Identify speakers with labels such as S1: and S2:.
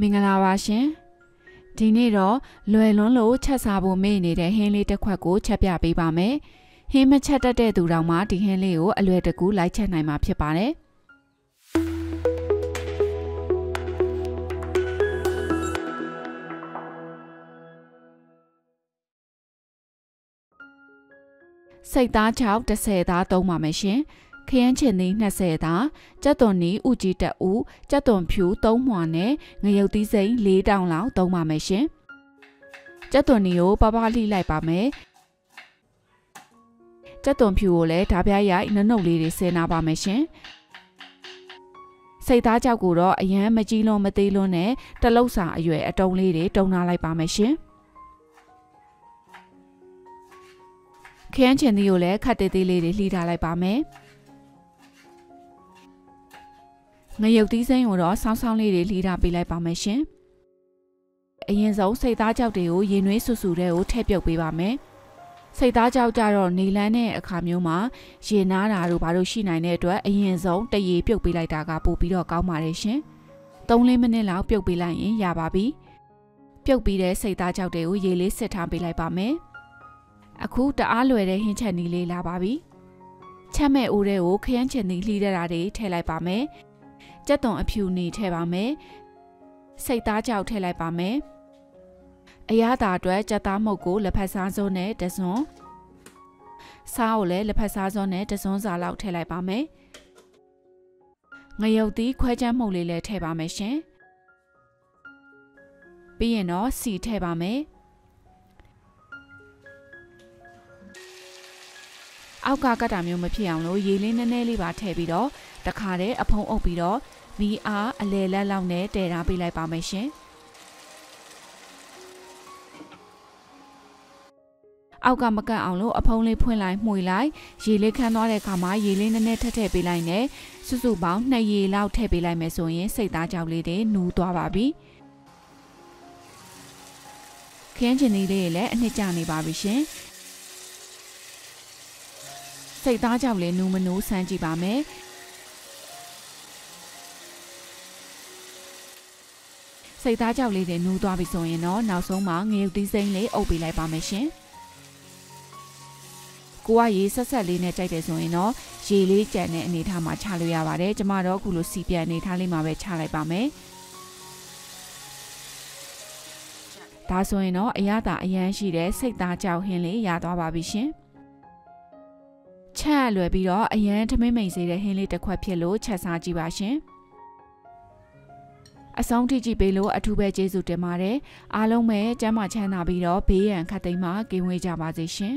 S1: မင်္ဂလာပါရှင်ဒီနေ့တော့လွယ်လွန်းလို့ချက်စားဖို့မေ့နေတဲ့ဟင်းလေးတစ်ခွက်ကိုချက်ပြပေးပါမယ်ဟင်းမချက်တတ်တဲ့သူတောင်မှဒီဟင်းလေးကိုအလွယ်တကူလိုက်ချက်နိုင်မှာဖြစ်ပါတယ်စိတ်သား6 10သားသုံးပါမယ်ရှင်ခရမ်းချင်သီး20သားကြက်သွန်နီဥကြီးတက်ဦးကြက်သွန်ဖြူ3မှွာနဲ့ငရုတ်သီးစိမ်း4တောင်လောက်သုံးပါမယ်ရှင်ကြက်သွန်နီကိုပပလှိလိုက်ပါမယ်ကြက်သွန်ဖြူကိုလည်းဓာပြရိုက်နှုတ်လေးတွေဆင်းနာပါမယ်ရှင်စိတ်သားကြောက်ကိုတော့အရန်မကြီးလွန်းမသေးလွန်းနဲ့တလုတ်စာအရွယ်အတုံးလေးတွေတုံနာလိုက်ပါမယ်ရှင်ခရမ်းချင်သီးကိုလည်းခတ်သေးသေးလေးတွေလှိထားလိုက်ပါမယ်ငရုတ်သီးစိမ်းကိုတော့ဆောင်းဆောင်းလေးတွေလှီးထားပေးလိုက်ပါမယ်ရှင်အရင်ဆုံးစိတ်သားကြောက်တွေကိုရေနွေးဆူဆူတဲ့ကိုထည့်ပြုတ်ပေးပါမယ်စိတ်သားကြောက်ကြတော့နေလန်းတဲ့အခါမျိုးမှာရေနားတာတို့ဘာလို့ရှိနိုင်တဲ့အတွက်အရင်ဆုံးတရေပြုတ်ပေးလိုက်တာကပို့ပြီးတော့ကောင်းပါတယ်ရှင်3-4မိနစ်လောက်ပြုတ်ပေးလိုက်ရင်ရပါပြီပြုတ်ပြီးတဲ့စိတ်သားကြောက်တွေကိုရေလေးစစ်ထားပေးလိုက်ပါမယ်အခုတအားလွယ်တဲ့ဟင်းချက်နီးလေးလာပါပြီချက်မဲ့အိုးတွေကိုခရမ်းချင်သီးလှီးတဲ့တာတွေထည့်လိုက်ပါမယ်ကြက်သွန်အဖြူနေထည့်ပါမယ်စိတ်သားကြောက်ထည့်လိုက်ပါမယ်အရသာအတွက်ကြက်သားမုတ်ကိုလက်ဖက်စားစုံနဲ့တစွန်းစားကိုလည်းလက်ဖက်စားစုံနဲ့တစွန်းစာလောက်ထည့်လိုက်ပါမယ်ငရုတ်သီးခွဲချမ်းမှုန့်လေးလည်းထည့်ပါမယ်ရှင်ပြီးရင်တော့စီထည့်ပါမယ်အောက်ကကတ်တာမျိုးမဖြစ်အောင်လို့ရေလေးနည်းနည်းလေးပါထည့်ပြီးတော့တခါတည်းအဖုံးအုပ်ပြီးတော့မီအားအလဲလက်လောက်နဲ့တည်ထားပေးလိုက်ပါမယ်ရှင်အောက်ကမကန့်အောင်လို့အဖုံးလေးဖွင့်လိုက်မှွေလိုက်ရေလေးခမ်းသွားတဲ့အခါမှာရေလေးနည်းနည်းထည့်ပေးလိုက်နဲ့စုစုပေါင်း2ရေလောက်ထည့်ပေးလိုက်မယ်ဆိုရင်စိတ်သားကြောက်လေးတွေနူးသွားပါပြီခင်းချင်လေးတွေလည်းအနှစ်ကျနေပါပြီရှင်စိတ်သားကြောက်လေးနူးမနူးစမ်းကြည့်ပါမယ်စိတ်သားကြောက်လေးတွေနူးသွားပြီဆိုရင်တော့နောက်ဆုံးမှာငရုတ်သီးစိမ်းလေးအုပ်ပေးလိုက်ပါမယ်ရှင်ကိုကရေဆက်ဆက်လေးနဲ့ကြိုက်တယ်ဆိုရင်တော့ရေလေးကြံတဲ့အနေထားမှာချလို့ရပါတယ်ကျမတော့အခုလိုစီပြန်အနေထားလေးမှာပဲချလိုက်ပါမယ်ဒါဆိုရင်တော့အရသာအရန်ရှိတဲ့စိတ်သားကြောက်ဟင်းလေးရသွားပါပြီရှင်ချက်လွယ်ပြီးတော့အရန်ထမင်းမိန်စေတဲ့ဟင်းလေးတစ်ခွက်ဖြစ်လို့ချက်စားကြည့်ပါရှင်အဆုံးထိကြည့်ပေးလို့အထူးပဲကျေးဇူးတင်ပါတယ်အားလုံးပဲကျမ်းမာချမ်းသာပြီးတော့ဘေးရန်ခတ်သိမ်းမှကင်းဝေးကြပါစေရှင်